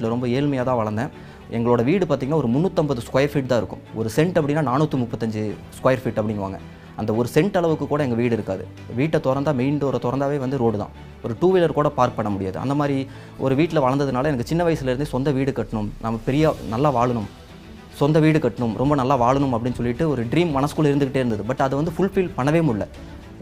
வீட்டில் ரொம்ப ஏழ்மையாக தான் வளர்ந்தேன். எங்களோட வீடு பார்த்திங்கன்னா ஒரு 350 ஸ்கொயர் ஃபீட் தான் இருக்கும். ஒரு சென்ட் அப்படின்னா 435 ஸ்கொயர் ஃபீட் அப்படிங்குவாங்க. அந்த ஒரு சென்ட் அளவுக்கு கூட எங்கள் வீடு இருக்காது. வீட்டை திறந்தா மெயின் டோரை திறந்தாவே வந்து ரோடு தான். ஒரு 2 வீலர் கூட பார்க் பண்ண முடியாது. அந்த மாதிரி ஒரு வீட்டில் வளர்ந்ததுனால எனக்கு சின்ன வயசுலேருந்தே சொந்த வீடு கட்டணும், நம்ம நல்லா வாழணும், சொந்த வீடு கட்டணும், ரொம்ப நல்லா வாழணும் அப்படின்னு சொல்லிட்டு ஒரு ட்ரீம் மனசுக்குள்ளே இருந்துகிட்டே இருந்தது. பட் அதை வந்து ஃபுல்ஃபில் பண்ணவே முடியல.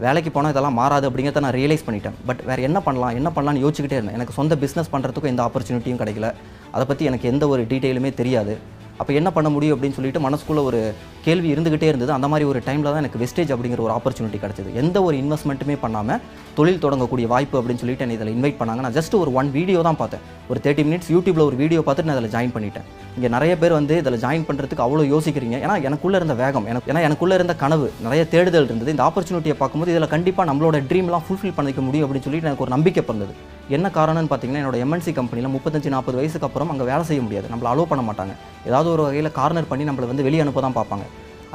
வேலைக்கு போனால் இதெல்லாம் மாறாது அப்படிங்கிறத நான் ரியலைஸ் பண்ணிட்டேன். பட் வேறு என்ன பண்ணலாம்னு யோசிச்சுக்கிட்டே இருந்தேன். எனக்கு சொந்த பிஸ்னஸ் பண்ணுறதுக்கும் எந்த ஆப்பர்ச்சுனிட்டியும் கிடைக்கல. அதை பற்றி எனக்கு எந்த ஒரு டீட்டெயிலுமே தெரியாது. அப்போ என்ன பண்ண முடியும் அப்படின்னு சொல்லிட்டு மனசுக்குள்ளே ஒரு கேள்வி இருந்துகிட்டே இருந்தது. அந்த மாதிரி ஒரு டைமில் தான் எனக்கு வெஸ்டேஜ் அப்படிங்கிற ஒரு ஆப்பர்ச்சுனிட்டி கிடச்சிது. எந்த ஒரு இன்வெஸ்ட்மெண்ட்டுமே பண்ணாமல் தொழில் தொடங்கக்கூடிய வாய்ப்பு அப்படின்னு சொல்லிட்டு என்னை இதில் இன்வைட் பண்ணாங்க. நான் ஜஸ்ட் ஒரு 1 வீடியோ தான் பார்த்தேன். ஒரு 30 மினிட்ஸ் யூடியூப்பில் ஒரு வீடியோ பார்த்துட்டு நான் அதில் ஜாயின் பண்ணிட்டேன். இங்கே நிறைய பேர் வந்து இதில் ஜாயின் பண்ணுறதுக்கு அவ்வளோ யோசிக்கிறீங்க. ஏன்னா எனக்குள்ளே இருந்த வேகம், எனக்குள்ளே இருந்த கனவு, நிறைய தேடுதல் இருந்தது. இந்த ஆப்பர்ச்சுனிட்டியை பார்க்கும்போது இதில் கண்டிப்பாக நம்மளோட ட்ரீம்லாம் ஃபுல்ஃபில் பண்ணிக்க முடியும் அப்படின்னு சொல்லிட்டு எனக்கு ஒரு நம்பிக்கை பிறந்தது. என்ன காரணம்னு பார்த்தீங்கன்னா, என்னோட எம்என்சி கம்பெனியில் 35-40 வயசுக்கு அப்புறம் அங்கே வேலை செய்ய முடியாது. நம்மளை அலோவ் பண்ண மாட்டாங்க. ஏதாவது ஒரு வகையில் கார்னர் பண்ணி நம்மளை வந்து வெளியே அனுப்ப தான் பார்ப்பாங்க.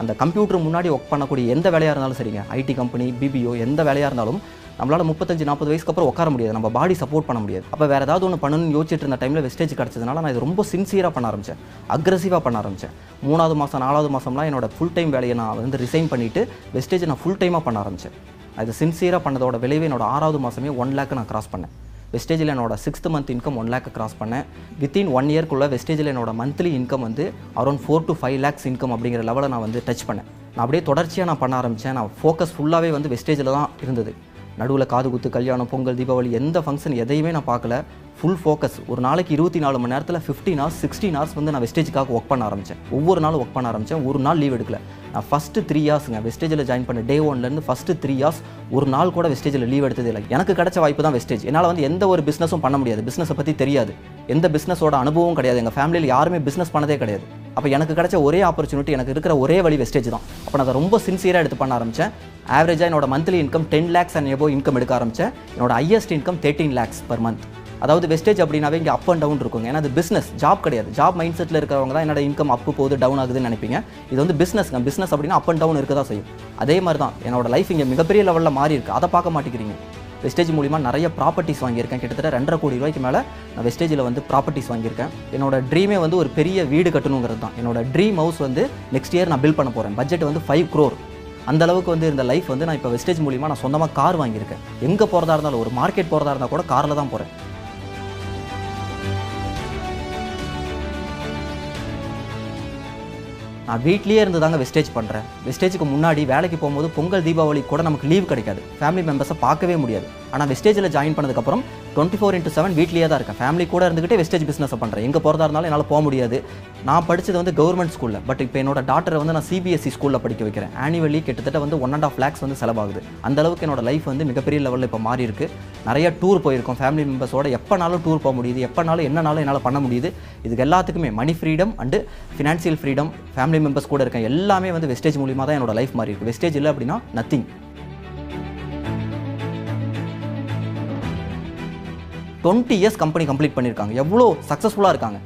அந்த கம்ப்யூட்டர் முன்னாடி ஒர்க் பண்ணக்கூடிய எந்த வேலையாக இருந்தாலும் சரிங்க, ஐடி கம்பெனி, பிபிஓ, எந்த வேலையாக இருந்தாலும் நம்மளால் 35-40 வயசுக்கு அப்புறம் உட்கார முடியாது. நம்ம பாடி சப்போர்ட் பண்ண முடியாது. அப்போ வேறு ஏதாவது ஒன்று பண்ணணும்னு யோசிச்சுட்டு இருந்த டைமில் வெஸ்டேஜ் கிடச்சதுனால நான் இது ரொம்ப சின்சியராக பண்ண ஆரம்பித்தேன். அக்ரெசிவாக பண்ண ஆரம்பித்தேன். 3வது மாதம் 4வது மாதம்லாம் என்னோட ஃபுல் டைம் வேலையை நான் வந்து ரிசைன் பண்ணிவிட்டு வெஸ்டேஜ் நான் ஃபுல் டைமாக பண்ண ஆரம்பித்தேன். அது சின்சியராக பண்ணதோட விளைவு என்னோட 6வது மாதமே 1 லேக் நான் கிராஸ் பண்ணேன். வெஸ்டேஜில் என்னோட 6th month income 1 lakh cross பண்ணேன். வித்தின் 1 இயர்க்குள்ளே வெஸ்டேஜில் என்னோட மந்த்லி இன்கம் வந்து அரௌண்ட் 4 to 5 லேக்ஸ் இன்கம் அப்படிங்கிற லெவலை நான் வந்து டச் பண்ணேன். நான் அப்படியே தொடர்ச்சியாக நான் பண்ண ஆரம்பித்தேன். நான் ஃபோக்கஸ் ஃபுல்லாகவே வந்து வெஸ்டேஜில் தான் இருந்தது. நடுவில் காது குத்து, கல்யாணம், பொங்கல், தீபாவளி எந்த ஃபங்க்ஷன் எதையுமே நான் பார்க்கல. Full focus. ஒரு நாளைக்கு 24 மணி நேரத்தில் 15 hours 16 hours வந்து நான் வெஸ்டேஜுக்காக ஒர்க் பண்ண ஆரம்பித்தேன். ஒவ்வொரு நாளும் ஒர்க் பண்ண ஆரம்பித்தேன். ஒரு நாள் லீவ் எடுக்கல. நான் ஃபஸ்ட்டு 3 yearsங்க வெஸ்டேஜில் ஜாயின் பண்ண டே 1லேருந்து ஃபஸ்ட்டு 3 years ஒரு நாள் கூட வெஸ்டேஜில் லீவ் எடுத்தது இல்லை. எனக்கு கிடைச்ச வாய்ப்பு தான் வெஸ்டேஜ். என்னால் வந்து எந்த ஒரு பிஸ்னஸும் பண்ண முடியாது. பிஸ்னஸை பற்றி தெரியாது. எந்த பிஸ்னஸோட அனுபவம் கிடையாது. எங்கள் ஃபேமிலியில் யாருமே பிஸ்னஸ் பண்ணதே கிடையாது. அப்போ எனக்கு கிடைச்ச ஒரே ஆப்பர்ச்சுனிட்டி, எனக்கு இருக்கிற ஒரே வழி வெஸ்டேஜ் தான். அப்போ நான் அதை ரொம்ப சின்சியராக எடுத்து பண்ண ஆரம்பித்தேன். ஆவரேஜாக என்னோட monthly income 10 lakhs and above income எடுக்க ஆரம்பித்தேன். என்னோட highest income 13 lakhs per month. அதாவது வெஸ்டேஜ் அப்படின்னாவே இங்கே அப் அண்ட் டவுன் இருக்குங்க. ஏன்னா அது பிஸ்னஸ், ஜாப் கிடையாது. ஜாப் மைண்ட் செட்டில் இருக்கிறவங்க தான் என்னோட இன்கம் அப்பு போகுது, டவுன் ஆகுதுன்னு நினைப்பீங்க. இது வந்து பிஸ்னஸ்ங்க. பிஸ்னஸ் அப்படின்னா அப் அண்ட் டவுன் இருக்க தான் செய்யும். அதே மாதிரி தான் என்னோட லைஃப் இங்கே மிகப்பெரிய லெவலில் மாறி இருக்குது. அதை பார்க்க மாட்டேங்கிறீங்க. வெஸ்டேஜ் மூலிமா நிறைய ப்ராப்பர்ட்டிஸ் வாங்கியிருக்கேன். கிட்டத்தட்ட 2.5 கோடி ரூபாய்க்கு மேலே நான் வெஸ்டேஜில் வந்து ப்ராப்பர்ட்டிஸ் வாங்கியிருக்கேன். என்னோட ட்ரீமே வந்து ஒரு பெரிய வீடு கட்டணுங்கிறது தான். என்னோட ட்ரீம் ஹவுஸ் வந்து நெக்ஸ்ட் இயர் நான் பில்ட் பண்ண போகிறேன். பட்ஜெட் வந்து 5 crore. அந்த அளவுக்கு வந்து இருந்த லைஃப் வந்து நான் இப்போ வெஸ்டேஜ் மூலிமா நான் சொந்தமாக கார் வாங்கியிருக்கேன். எங்கே போகிறதா இருந்தாலும், ஒரு மார்க்கெட் போகிறதா இருந்தால் கூட காரில் தான் போகிறேன். நான் வீட்லேயே இருந்து தாங்க வெஸ்டேஜ் பண்ணுறேன். வெஸ்டேஜுக்கு முன்னாடி வேலைக்கு போகும்போது பொங்கல், தீபாவளி கூட நமக்கு லீவ் கிடைக்காது. ஃபேமிலி மெம்பர்ஸை பார்க்கவே முடியாது. ஆனால் வெஸ்டேஜில் ஜாயின் பண்ணதுக்கப்புறம் 24/7 வீட்லேயே தான் இருக்கேன். ஃபேமிலி கூட இருந்துக்கிட்டே வெஸ்டேஜ் பிஸ்னஸை பண்ணுறேன். எங்கே போகிறதா இருந்தாலும் என்னால் போக முடியாது. நான் படித்தது வந்து கவர்மெண்ட் ஸ்கூலில். பட் இப்போ என்னோட டாட்டரை வந்து நான் சிபிஎஸ்சி ஸ்கூலில் படிக்க வைக்கிறேன். ஆனுவலி கிட்டத்தட்ட வந்து 1.5 lakhs வந்து செலவாகுது. அந்த அளவுக்கு என்னோட லைஃப் வந்து மிகப்பெரிய லெவலில் இப்போ மாறி இருக்குது. நிறைய டூர் போயிருக்கோம் ஃபேமிலி மெம்பர்ஸோட. எப்போனாலும் டூர் போக முடியுது. எப்போனாலும் என்னனாலும் என்னால் பண்ண முடியுது. இதுக்கு எல்லாத்துக்குமே money freedom and financial freedom, family members கூட இருக்கேன். எல்லாமே வந்து வெஸ்டேஜ் மூலிமா தான் என்னோட லைஃப் மாறி இருக்குது. வெஸ்டேஜ் இல்லை அப்படின்னா நத்திங். 20 years கம்பெனி கம்ப்ளீட் பண்ணியிருக்காங்க. எவ்வளோ சக்ஸஸ்ஃபுல்லாக இருக்காங்க.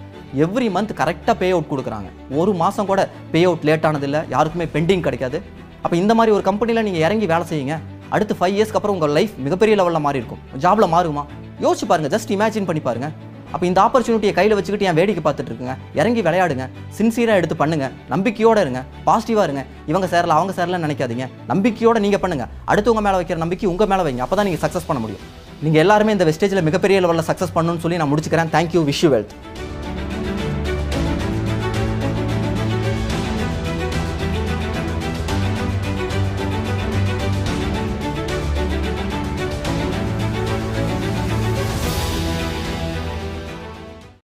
எவ்ரி மந்த் கரெக்டாக பே அவுட் கொடுக்குறாங்க. ஒரு மாதம் கூட பே அவுட் லேட் ஆனதில்லை. யாருக்குமே பெண்டிங் கிடைக்காது. அப்போ இந்த மாதிரி ஒரு கம்பெனியில் நீங்கள் இறங்கி வேலை செய்யுங்க. அடுத்து 5 yearsக்கு அப்புறம் உங்கள் லைஃப் மிகப்பெரிய லெவலில் மாறி இருக்கும். ஜாபில் மாறுமா? யோசிச்சு பாருங்கள். ஜஸ்ட் இமேஜின் பண்ணி பாருங்கள். அப்போ இந்த ஆப்பர்ச்சுனிட்டியை கையில் வச்சுக்கிட்டு என் வேடிக்கை பார்த்துட்டு இருக்குங்க. இறங்கி விளையாடுங்க. சின்சியராக எடுத்து பண்ணுங்க. நம்பிக்கையோடு இருங்க. பாசிட்டிவாக இருங்க. இவங்க சேரல அவங்க சேரலன்னு நினைக்காதீங்க. நம்பிக்கையோடு நீங்கள் பண்ணுங்கள். அடுத்தவங்க மேலே வைக்கிற நம்பிக்கை உங்கள் மேலே வைங்க. அப்போ தான் நீங்கள் சக்ஸஸ் பண்ண முடியும். நீங்கள் எல்லாருமே இந்த வெஸ்டேஜில் மிகப்பெரிய லெவலில் சக்ஸஸ் பண்ணணும்னு சொல்லி நான் முடிச்சுக்கிறேன். தேங்க்யூ. Wish you wealth.